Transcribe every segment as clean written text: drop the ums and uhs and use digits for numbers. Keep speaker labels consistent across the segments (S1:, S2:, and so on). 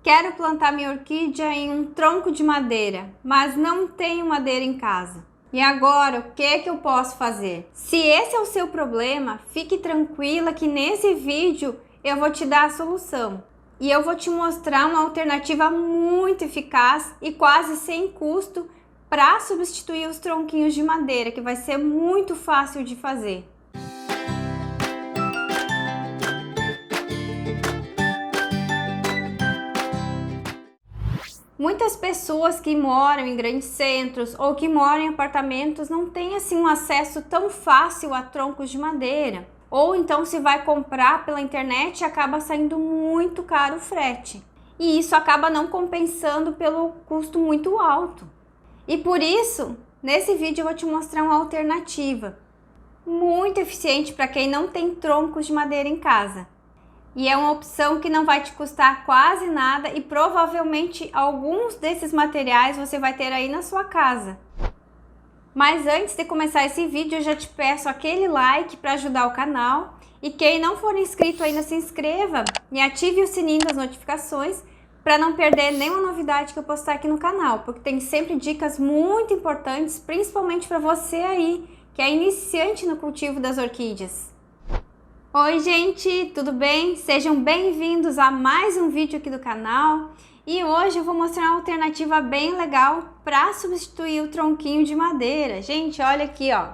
S1: Quero plantar minha orquídea em um tronco de madeira, mas não tenho madeira em casa. E agora, o que eu posso fazer? Se esse é o seu problema, fique tranquila que nesse vídeo eu vou te dar a solução. E eu vou te mostrar uma alternativa muito eficaz e quase sem custo para substituir os tronquinhos de madeira, que vai ser muito fácil de fazer. Muitas pessoas que moram em grandes centros ou que moram em apartamentos não têm assim um acesso tão fácil a troncos de madeira. Ou então se vai comprar pela internet acaba saindo muito caro o frete. E isso acaba não compensando pelo custo muito alto. E por isso, nesse vídeo eu vou te mostrar uma alternativa muito eficiente para quem não tem troncos de madeira em casa. E é uma opção que não vai te custar quase nada e provavelmente alguns desses materiais você vai ter aí na sua casa. Mas antes de começar esse vídeo, eu já te peço aquele like para ajudar o canal. E quem não for inscrito ainda, se inscreva e ative o sininho das notificações para não perder nenhuma novidade que eu postar aqui no canal, porque tem sempre dicas muito importantes, principalmente para você aí, que é iniciante no cultivo das orquídeas. Oi gente, tudo bem? Sejam bem-vindos a mais um vídeo aqui do canal. E hoje eu vou mostrar uma alternativa bem legal para substituir o tronquinho de madeira. Gente, olha aqui, ó.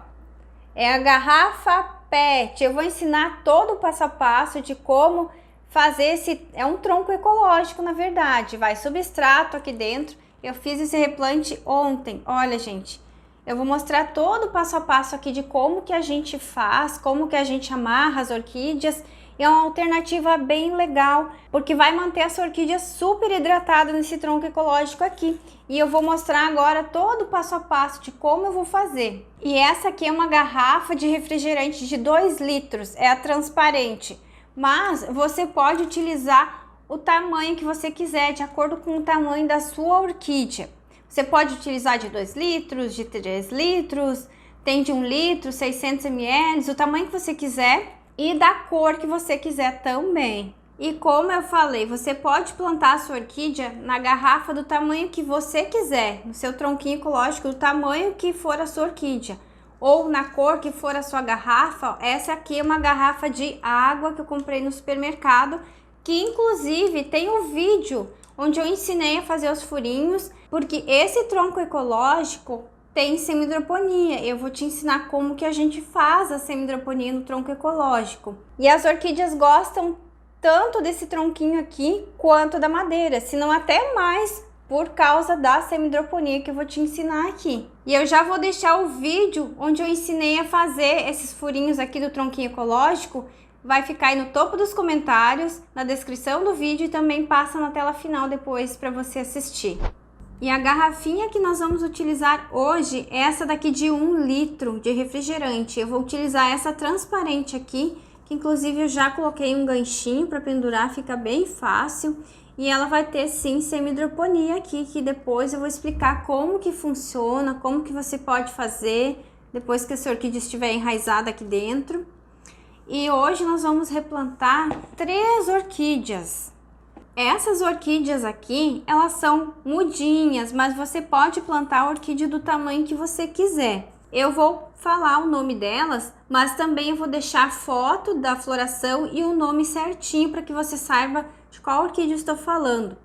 S1: É a garrafa PET. Eu vou ensinar todo o passo a passo de como fazer esse... É um tronco ecológico, na verdade. Vai substrato aqui dentro. Eu fiz esse replante ontem. Olha, gente. Eu vou mostrar todo o passo a passo aqui de como que a gente faz, como que a gente amarra as orquídeas. E é uma alternativa bem legal, porque vai manter a sua orquídea super hidratada nesse tronco ecológico aqui. E eu vou mostrar agora todo o passo a passo de como eu vou fazer. E essa aqui é uma garrafa de refrigerante de 2 litros, é a transparente. Mas você pode utilizar o tamanho que você quiser, de acordo com o tamanho da sua orquídea. Você pode utilizar de 2 litros, de 3 litros, tem de 1 litro, 600 ml, o tamanho que você quiser e da cor que você quiser também. E como eu falei, você pode plantar a sua orquídea na garrafa do tamanho que você quiser, no seu tronquinho ecológico, do tamanho que for a sua orquídea, ou na cor que for a sua garrafa. Essa aqui é uma garrafa de água que eu comprei no supermercado, que inclusive tem um vídeo onde eu ensinei a fazer os furinhos, porque esse tronco ecológico tem semidroponia. Eu vou te ensinar como que a gente faz a semidroponia no tronco ecológico. E as orquídeas gostam tanto desse tronquinho aqui quanto da madeira, se não até mais, por causa da semidroponia que eu vou te ensinar aqui. E eu já vou deixar o vídeo onde eu ensinei a fazer esses furinhos aqui do tronquinho ecológico. Vai ficar aí no topo dos comentários, na descrição do vídeo e também passa na tela final depois para você assistir. E a garrafinha que nós vamos utilizar hoje é essa daqui de 1 litro de refrigerante. Eu vou utilizar essa transparente aqui, que inclusive eu já coloquei um ganchinho para pendurar, fica bem fácil. E ela vai ter sim semidroponia aqui, que depois eu vou explicar como que funciona, como que você pode fazer depois que a sua orquídea estiver enraizada aqui dentro. E hoje nós vamos replantar 3 orquídeas. Essas orquídeas aqui, elas são mudinhas, mas você pode plantar a orquídea do tamanho que você quiser. Eu vou falar o nome delas, mas também eu vou deixar foto da floração e o nome certinho para que você saiba de qual orquídea eu estou falando.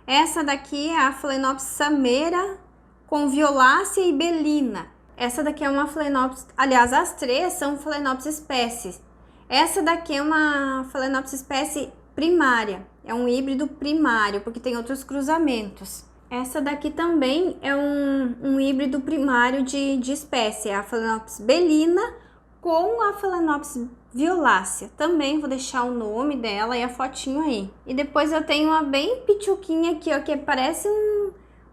S1: Essa daqui é a Phalaenopsis Samera com violácea e belina. Essa daqui é uma Phalaenopsis, aliás, as 3 são Phalaenopsis espécies. Essa daqui é uma Phalaenopsis espécie primária, é um híbrido primário, porque tem outros cruzamentos. Essa daqui também é um híbrido primário de espécie, é a Phalaenopsis belina com a Phalaenopsis violácea. Também vou deixar o nome dela e a fotinho aí. E depois eu tenho uma bem pituquinha aqui, ó, que parece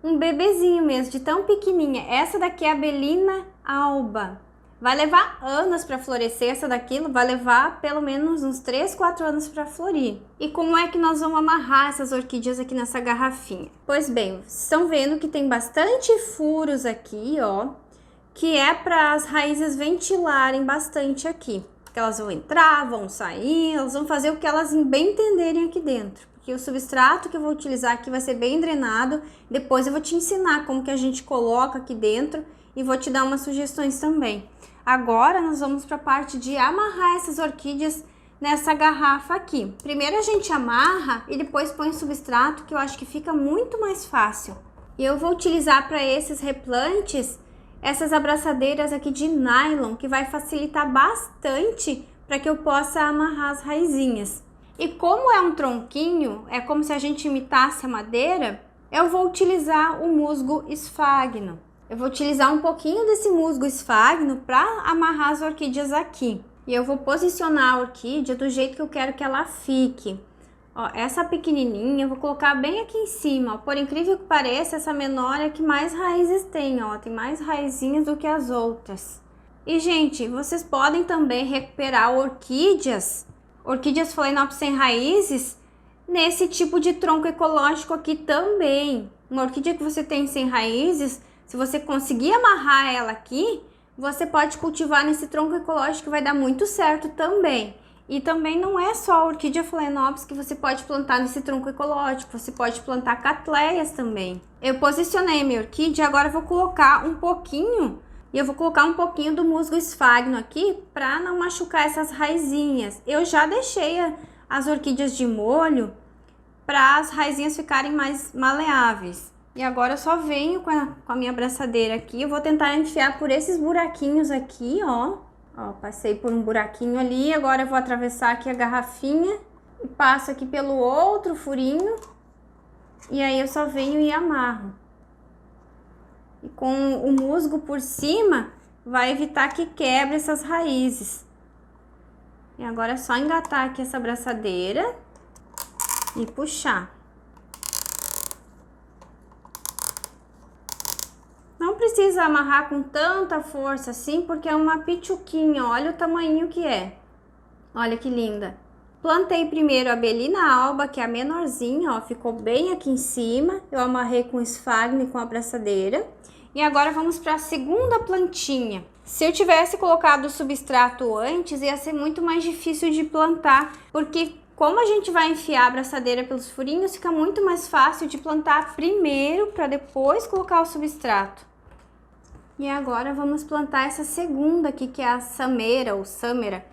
S1: um bebezinho mesmo, de tão pequenininha. Essa daqui é a Belina alba. Vai levar anos para florescer essa daqui, vai levar pelo menos uns 3, 4 anos para florir. E como é que nós vamos amarrar essas orquídeas aqui nessa garrafinha? Pois bem, vocês estão vendo que tem bastante furos aqui, ó, que é para as raízes ventilarem bastante aqui. Porque elas vão entrar, vão sair, elas vão fazer o que elas bem entenderem aqui dentro. Porque porque o substrato que eu vou utilizar aqui vai ser bem drenado. Depois eu vou te ensinar como que a gente coloca aqui dentro e vou te dar umas sugestões também. Agora nós vamos para a parte de amarrar essas orquídeas nessa garrafa aqui. Primeiro a gente amarra e depois põe o substrato, que eu acho que fica muito mais fácil. E eu vou utilizar para esses replantes essas abraçadeiras aqui de nylon, que vai facilitar bastante para que eu possa amarrar as raizinhas. E como é um tronquinho, é como se a gente imitasse a madeira, eu vou utilizar o musgo esfagno. Eu vou utilizar um pouquinho desse musgo esfagno para amarrar as orquídeas aqui. E eu vou posicionar a orquídea do jeito que eu quero que ela fique. Ó, essa pequenininha eu vou colocar bem aqui em cima. Ó. Por incrível que pareça, essa menor é que mais raízes tem, ó. Tem mais raizinhas do que as outras. E, gente, vocês podem também recuperar orquídeas Phalaenopsis sem raízes, nesse tipo de tronco ecológico aqui também. Uma orquídea que você tem sem raízes, se você conseguir amarrar ela aqui, você pode cultivar nesse tronco ecológico que vai dar muito certo também. E também não é só a orquídea Phalaenopsis que você pode plantar nesse tronco ecológico, você pode plantar catleias também. Eu posicionei a minha orquídea, agora eu vou colocar um pouquinho, do musgo esfagno aqui para não machucar essas raizinhas. Eu já deixei as orquídeas de molho para as raizinhas ficarem mais maleáveis. E agora eu só venho com a minha abraçadeira aqui, eu vou tentar enfiar por esses buraquinhos aqui, ó. Ó, passei por um buraquinho ali, agora eu vou atravessar aqui a garrafinha e passo aqui pelo outro furinho. E aí eu só venho e amarro. E com o musgo por cima, vai evitar que quebre essas raízes. E agora é só engatar aqui essa abraçadeira e puxar. Não precisa amarrar com tanta força assim, porque é uma pituquinha, olha o tamanho que é. Olha que linda. Plantei primeiro a Abelina alba, que é a menorzinha, ó, ficou bem aqui em cima. Eu amarrei com esfagno e com a abraçadeira. E agora vamos para a segunda plantinha. Se eu tivesse colocado o substrato antes, ia ser muito mais difícil de plantar, porque como a gente vai enfiar a abraçadeira pelos furinhos, fica muito mais fácil de plantar primeiro para depois colocar o substrato. E agora vamos plantar essa segunda aqui, que é a Samera ou Samera.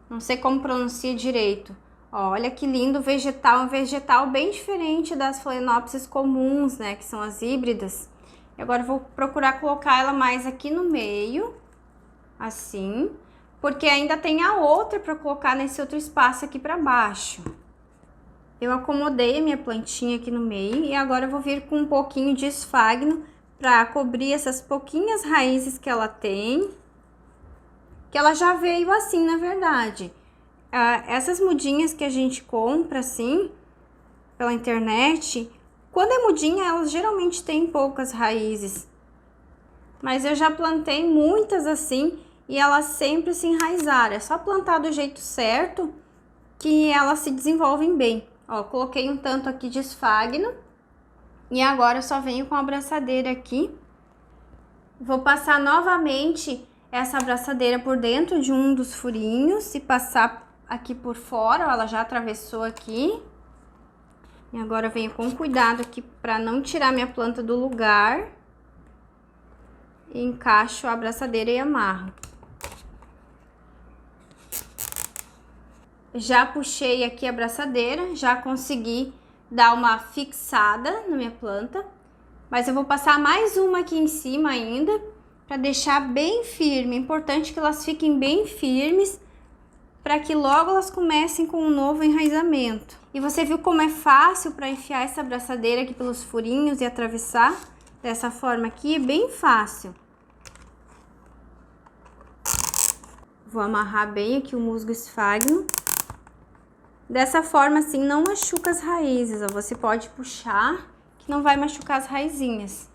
S1: Não sei como pronuncia direito. Ó, olha que lindo o vegetal, um vegetal bem diferente das Phalaenopsis comuns, né, que são as híbridas. E agora eu vou procurar colocar ela mais aqui no meio, assim, porque ainda tem a outra para colocar nesse outro espaço aqui para baixo. Eu acomodei a minha plantinha aqui no meio e agora eu vou vir com um pouquinho de esfagno para cobrir essas pouquinhas raízes que ela tem, que ela já veio assim, na verdade. Essas mudinhas que a gente compra assim pela internet, quando é mudinha, elas geralmente têm poucas raízes. Mas eu já plantei muitas assim e elas sempre se enraizaram. É só plantar do jeito certo que elas se desenvolvem bem. Ó, coloquei um tanto aqui de esfagno e agora eu só venho com a abraçadeira aqui. Vou passar novamente essa abraçadeira por dentro de um dos furinhos e passar aqui por fora, ó, ela já atravessou aqui. E agora eu venho com cuidado aqui para não tirar minha planta do lugar. E encaixo a abraçadeira e amarro. Já puxei aqui a abraçadeira, já consegui dar uma fixada na minha planta. Mas eu vou passar mais uma aqui em cima ainda, para deixar bem firme. É importante que elas fiquem bem firmes, para que logo elas comecem com um novo enraizamento. E você viu como é fácil para enfiar essa abraçadeira aqui pelos furinhos e atravessar? Dessa forma aqui, é bem fácil. Vou amarrar bem aqui o musgo esfagno. Dessa forma assim não machuca as raízes, ó. Você pode puxar, que não vai machucar as raizinhas.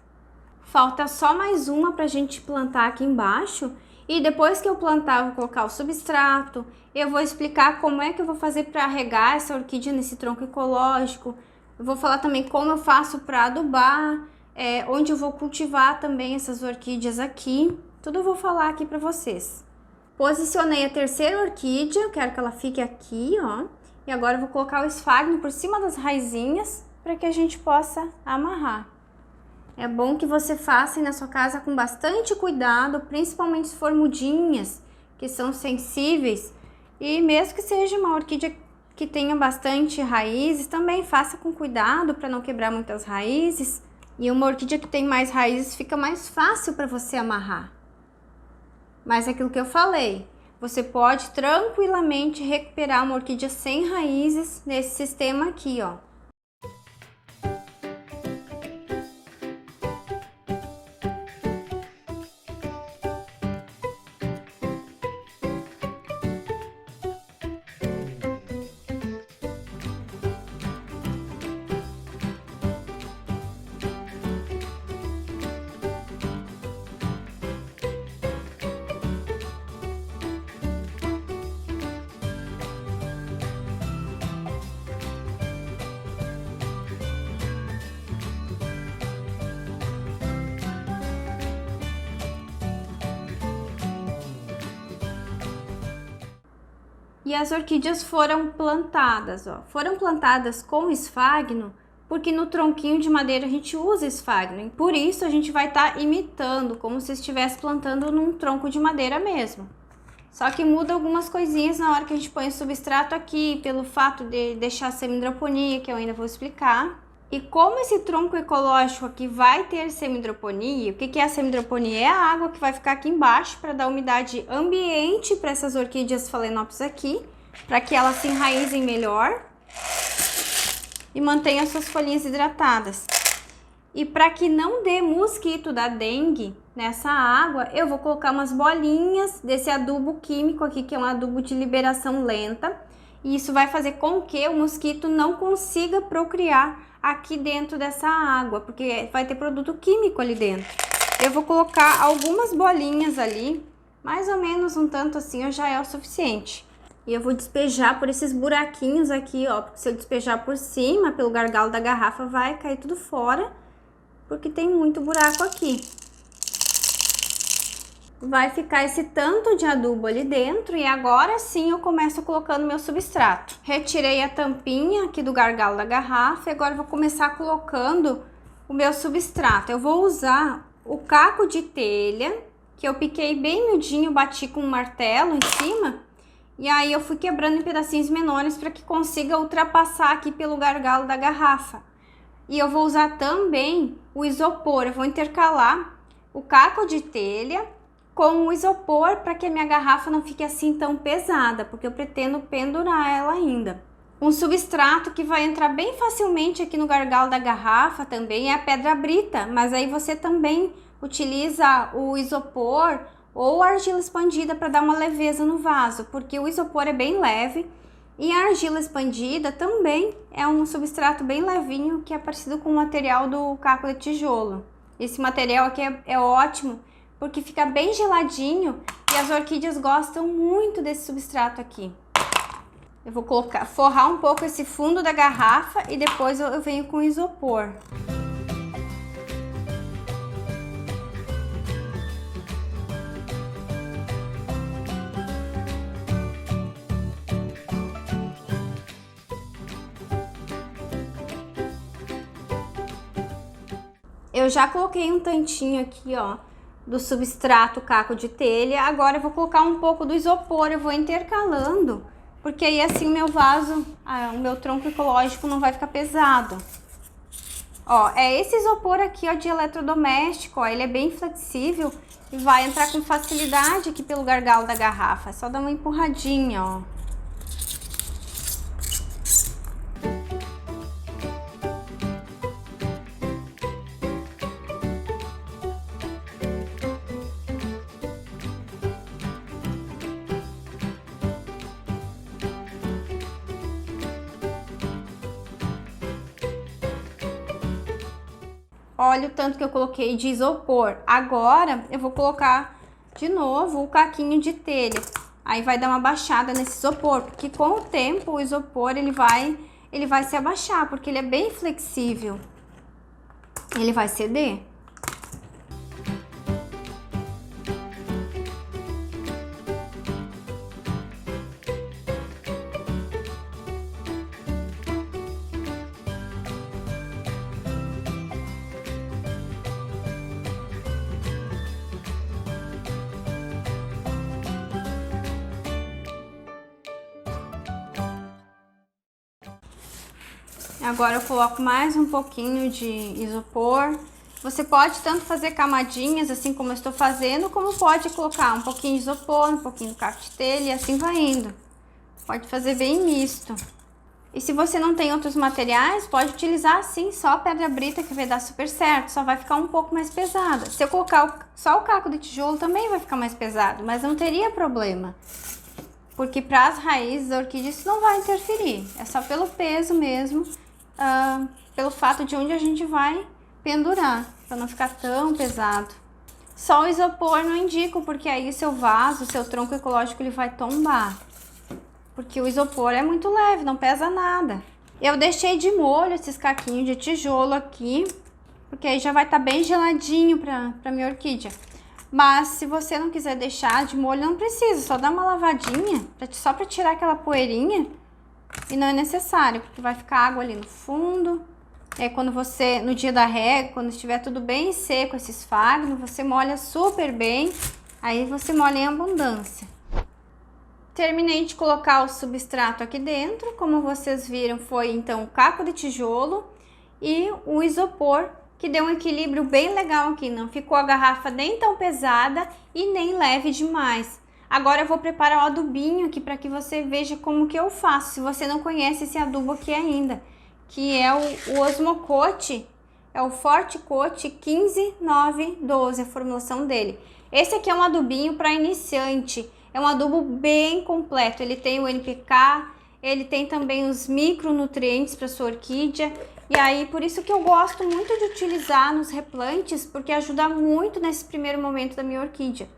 S1: Falta só mais uma pra gente plantar aqui embaixo. E depois que eu plantar, eu vou colocar o substrato. Eu vou explicar como é que eu vou fazer para regar essa orquídea nesse tronco ecológico. Eu vou falar também como eu faço para adubar, onde eu vou cultivar também essas orquídeas aqui. Tudo eu vou falar aqui para vocês. Posicionei a terceira orquídea, eu quero que ela fique aqui, ó. E agora eu vou colocar o esfagno por cima das raizinhas para que a gente possa amarrar. É bom que você faça na sua casa com bastante cuidado, principalmente se for mudinhas, que são sensíveis. E mesmo que seja uma orquídea que tenha bastante raízes, também faça com cuidado para não quebrar muitas raízes. E uma orquídea que tem mais raízes fica mais fácil para você amarrar. Mas é aquilo que eu falei, você pode tranquilamente recuperar uma orquídea sem raízes nesse sistema aqui, ó. E as orquídeas foram plantadas, ó. Foram plantadas com esfagno, porque no tronquinho de madeira a gente usa esfagno. E por isso a gente vai estar imitando, como se estivesse plantando num tronco de madeira mesmo. Só que muda algumas coisinhas na hora que a gente põe o substrato aqui, pelo fato de deixar a semidroponia, que eu ainda vou explicar. E como esse tronco ecológico aqui vai ter semidroponia, o que é a semidroponia? É a água que vai ficar aqui embaixo para dar umidade ambiente para essas orquídeas Phalaenopsis aqui, para que elas se enraizem melhor e mantenham suas folhinhas hidratadas. E para que não dê mosquito da dengue nessa água, eu vou colocar umas bolinhas desse adubo químico aqui, que é um adubo de liberação lenta. E isso vai fazer com que o mosquito não consiga procriar aqui dentro dessa água, porque vai ter produto químico ali dentro. Eu vou colocar algumas bolinhas ali, mais ou menos um tanto assim já é o suficiente. E eu vou despejar por esses buraquinhos aqui, ó, porque se eu despejar por cima, pelo gargalo da garrafa, vai cair tudo fora, porque tem muito buraco aqui. Vai ficar esse tanto de adubo ali dentro e agora sim eu começo colocando meu substrato. Retirei a tampinha aqui do gargalo da garrafa e agora eu vou começar colocando o meu substrato. Eu vou usar o caco de telha, que eu piquei bem miudinho, bati com um martelo em cima. E aí eu fui quebrando em pedacinhos menores para que consiga ultrapassar aqui pelo gargalo da garrafa. E eu vou usar também o isopor, eu vou intercalar o caco de telha com o isopor para que a minha garrafa não fique assim tão pesada, porque eu pretendo pendurar ela ainda. Um substrato que vai entrar bem facilmente aqui no gargalo da garrafa também é a pedra brita, mas aí você também utiliza o isopor ou a argila expandida para dar uma leveza no vaso, porque o isopor é bem leve e a argila expandida também é um substrato bem levinho que é parecido com o material do caco de tijolo. Esse material aqui é ótimo porque fica bem geladinho e as orquídeas gostam muito desse substrato aqui. Eu vou forrar um pouco esse fundo da garrafa e depois eu venho com isopor. Eu já coloquei um tantinho aqui, ó, do substrato caco de telha. Agora eu vou colocar um pouco do isopor, eu vou intercalando, porque aí assim meu vaso, o meu tronco ecológico não vai ficar pesado. Ó, é esse isopor aqui, ó, de eletrodoméstico, ó, ele é bem flexível e vai entrar com facilidade aqui pelo gargalo da garrafa. É só dar uma empurradinha, ó. Olha o tanto que eu coloquei de isopor. Agora eu vou colocar de novo o caquinho de telha. Aí vai dar uma baixada nesse isopor, porque com o tempo o isopor ele vai se abaixar, porque ele é bem flexível. Ele vai ceder. Agora eu coloco mais um pouquinho de isopor. Você pode tanto fazer camadinhas, assim como eu estou fazendo, como pode colocar um pouquinho de isopor, um pouquinho de craft telha e assim vai indo. Pode fazer bem misto. E se você não tem outros materiais, pode utilizar assim só pedra brita, que vai dar super certo, só vai ficar um pouco mais pesada. Se eu colocar só o caco de tijolo também vai ficar mais pesado, mas não teria problema. Porque para as raízes da orquídea isso não vai interferir, é só pelo peso mesmo, pelo fato de onde a gente vai pendurar, para não ficar tão pesado. Só o isopor não indico, porque aí o seu vaso, o seu tronco ecológico ele vai tombar. Porque o isopor é muito leve, não pesa nada. Eu deixei de molho esses caquinhos de tijolo aqui, porque aí já vai estar bem geladinho para minha orquídea. Mas se você não quiser deixar de molho, não precisa, só dá uma lavadinha, só para tirar aquela poeirinha. E não é necessário, porque vai ficar água ali no fundo. E aí quando você, no dia da rega, quando estiver tudo bem seco, esse esfagno, você molha super bem. Aí você molha em abundância. Terminei de colocar o substrato aqui dentro. Como vocês viram, foi então o caco de tijolo e o isopor, que deu um equilíbrio bem legal aqui. Não ficou a garrafa nem tão pesada e nem leve demais. Agora eu vou preparar o adubinho aqui para que você veja como que eu faço, se você não conhece esse adubo aqui ainda, que é o Osmocote, é o Forte Coat 15-9-12, a formulação dele. Esse aqui é um adubinho para iniciante, é um adubo bem completo, ele tem o NPK, ele tem também os micronutrientes para sua orquídea, e aí por isso que eu gosto muito de utilizar nos replantes, porque ajuda muito nesse primeiro momento da minha orquídea.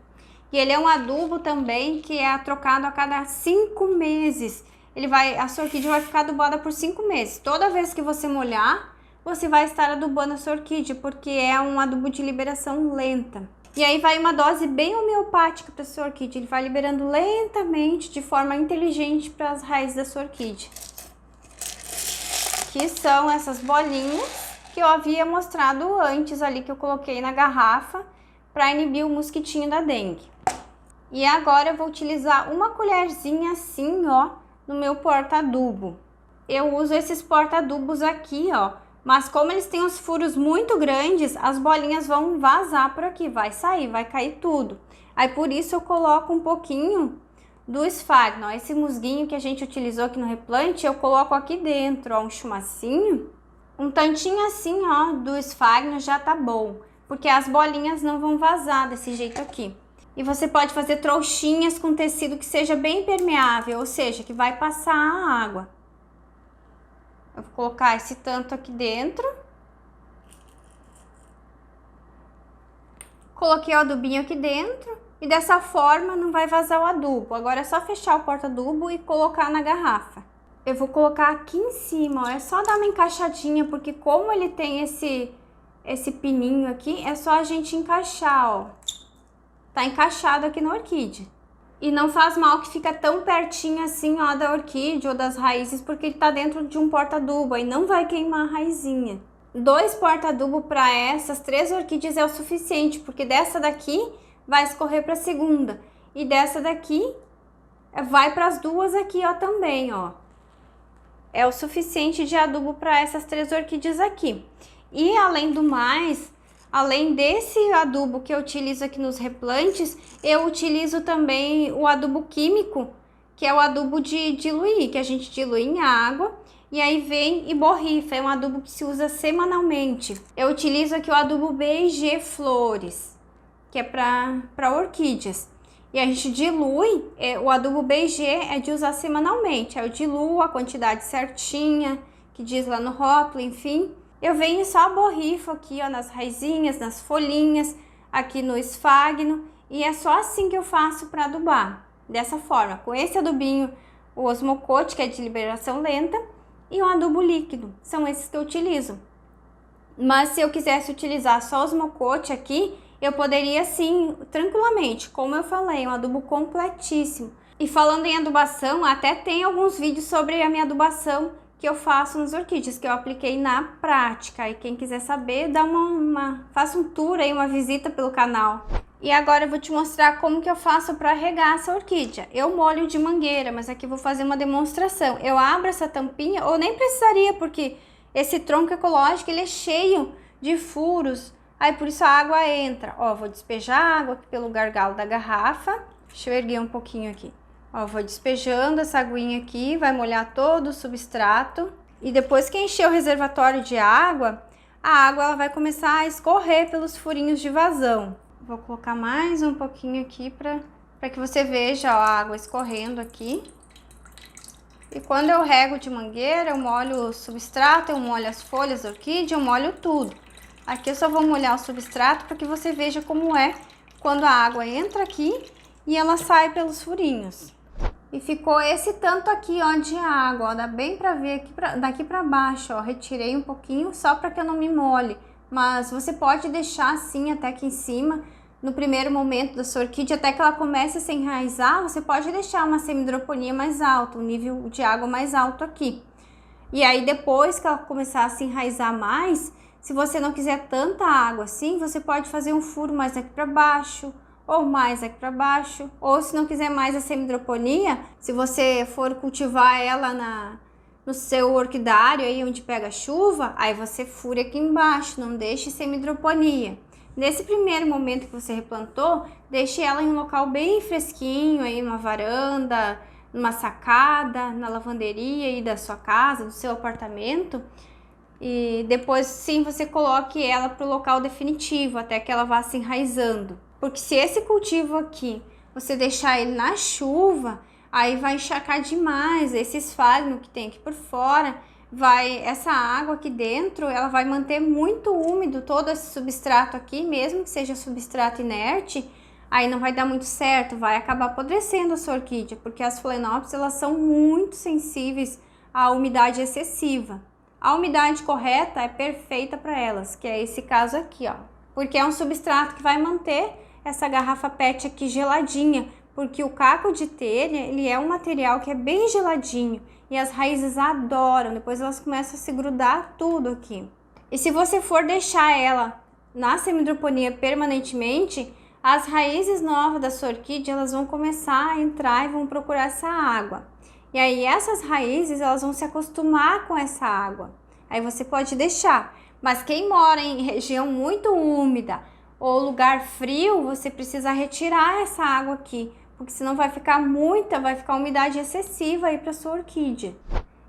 S1: E ele é um adubo também que é trocado a cada 5 meses. A sua orquídea vai ficar adubada por 5 meses. Toda vez que você molhar, você vai estar adubando a sua orquídea, porque é um adubo de liberação lenta. E aí vai uma dose bem homeopática para a sua orquídea. Ele vai liberando lentamente, de forma inteligente, para as raízes da sua orquídea. Que são essas bolinhas que eu havia mostrado antes ali, que eu coloquei na garrafa para inibir o mosquitinho da dengue. E agora eu vou utilizar uma colherzinha assim, ó, no meu porta-adubo. Eu uso esses porta-adubos aqui, ó, mas como eles têm os furos muito grandes, as bolinhas vão vazar por aqui, vai sair, vai cair tudo. Aí por isso eu coloco um pouquinho do esfagno, ó, esse musguinho que a gente utilizou aqui no replante, eu coloco aqui dentro, ó, um chumacinho, um tantinho assim, ó, do esfagno já tá bom, porque as bolinhas não vão vazar desse jeito aqui. E você pode fazer trouxinhas com tecido que seja bem permeável, ou seja, que vai passar a água. Eu vou colocar esse tanto aqui dentro. Coloquei o adubinho aqui dentro e dessa forma não vai vazar o adubo. Agora é só fechar o porta-adubo e colocar na garrafa. Eu vou colocar aqui em cima, ó, é só dar uma encaixadinha, porque como ele tem esse pininho aqui, é só a gente encaixar, ó. Tá encaixado aqui na orquídea. E não faz mal que fica tão pertinho assim, ó, da orquídea ou das raízes, porque ele tá dentro de um porta-adubo, aí não vai queimar a raizinha. 2 porta-adubo para essas 3 orquídeas é o suficiente, porque dessa daqui vai escorrer para a segunda. E dessa daqui vai para as 2 aqui, ó, também, ó. É o suficiente de adubo para essas 3 orquídeas aqui. E além do mais, além desse adubo que eu utilizo aqui nos replantes, eu utilizo também o adubo químico, que é o adubo de diluir, que a gente dilui em água e aí vem e borrifa. É um adubo que se usa semanalmente. Eu utilizo aqui o adubo BG Flores, que é para orquídeas. E a gente dilui, o adubo BG é de usar semanalmente. Aí eu diluo a quantidade certinha, que diz lá no rótulo, enfim. Eu venho só borrifo aqui, ó, nas raizinhas, nas folhinhas, aqui no esfagno, e é só assim que eu faço para adubar, dessa forma, com esse adubinho, o Osmocote, que é de liberação lenta, e o adubo líquido, são esses que eu utilizo. Mas se eu quisesse utilizar só o Osmocote aqui, eu poderia sim, tranquilamente, como eu falei, um adubo completíssimo. E falando em adubação, até tem alguns vídeos sobre a minha adubação, que eu faço nas orquídeas, que eu apliquei na prática. E quem quiser saber, faça um tour aí, uma visita pelo canal. E agora eu vou te mostrar como que eu faço para regar essa orquídea. Eu molho de mangueira, mas aqui eu vou fazer uma demonstração. Eu abro essa tampinha, ou nem precisaria, porque esse tronco ecológico ele é cheio de furos, aí por isso a água entra. Ó, vou despejar a água aqui pelo gargalo da garrafa. Deixa eu erguer um pouquinho aqui. Ó, vou despejando essa aguinha aqui, vai molhar todo o substrato. E depois que encher o reservatório de água, a água ela vai começar a escorrer pelos furinhos de vazão. Vou colocar mais um pouquinho aqui para que você veja, ó, a água escorrendo aqui. E quando eu rego de mangueira, eu molho o substrato, eu molho as folhas da orquídea, eu molho tudo. Aqui eu só vou molhar o substrato para que você veja como é quando a água entra aqui e ela sai pelos furinhos. E ficou esse tanto aqui, ó, de água, ó, dá bem para ver aqui daqui para baixo, ó, retirei um pouquinho só para que eu não me molhe. Mas você pode deixar assim até aqui em cima, no primeiro momento da sua orquídea, até que ela comece a se enraizar, você pode deixar uma semidroponia mais alta, um nível de água mais alto aqui. E aí depois que ela começar a se enraizar mais, se você não quiser tanta água assim, você pode fazer um furo mais aqui para baixo, ou mais aqui para baixo, ou se não quiser mais a semidroponia, se você for cultivar ela no seu orquidário aí onde pega chuva, aí você fura aqui embaixo, não deixe semidroponia. Nesse primeiro momento que você replantou, deixe ela em um local bem fresquinho, aí numa varanda, numa sacada, na lavanderia aí da sua casa, do seu apartamento. E depois sim você coloque ela para o local definitivo, até que ela vá se enraizando. Porque se esse cultivo aqui, você deixar ele na chuva, aí vai encharcar demais, esse esfalho que tem aqui por fora, essa água aqui dentro, ela vai manter muito úmido todo esse substrato aqui, mesmo que seja substrato inerte, aí não vai dar muito certo, vai acabar apodrecendo a sua orquídea, porque as phalaenopsis, elas são muito sensíveis à umidade excessiva. A umidade correta é perfeita para elas, que é esse caso aqui, ó, porque é um substrato que vai manter essa garrafa PET aqui geladinha, porque o caco de telha, ele é um material que é bem geladinho e as raízes adoram, depois elas começam a se grudar tudo aqui. E se você for deixar ela na semidroponia permanentemente, as raízes novas da sua orquídea, elas vão começar a entrar e vão procurar essa água. E aí essas raízes, elas vão se acostumar com essa água. Aí você pode deixar, mas quem mora em região muito úmida ou lugar frio, você precisa retirar essa água aqui, porque senão vai ficar umidade excessiva aí para sua orquídea.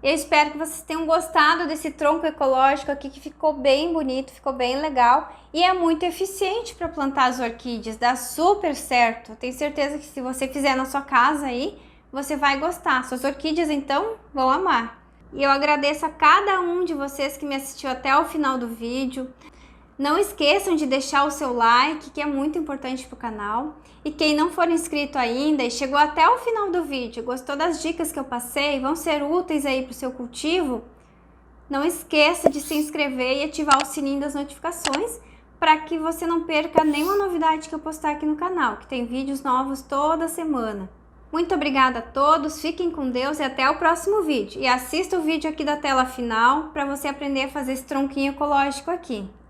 S1: Eu espero que vocês tenham gostado desse tronco ecológico aqui, que ficou bem bonito, ficou bem legal e é muito eficiente para plantar as orquídeas, dá super certo. Tenho certeza que se você fizer na sua casa aí, você vai gostar. Suas orquídeas então vão amar. E eu agradeço a cada um de vocês que me assistiu até o final do vídeo. Não esqueçam de deixar o seu like, que é muito importante para o canal. E quem não for inscrito ainda e chegou até o final do vídeo, gostou das dicas que eu passei, vão ser úteis aí para o seu cultivo, não esqueça de se inscrever e ativar o sininho das notificações para que você não perca nenhuma novidade que eu postar aqui no canal, que tem vídeos novos toda semana. Muito obrigada a todos, fiquem com Deus e até o próximo vídeo. E assista o vídeo aqui da tela final para você aprender a fazer esse tronquinho ecológico aqui.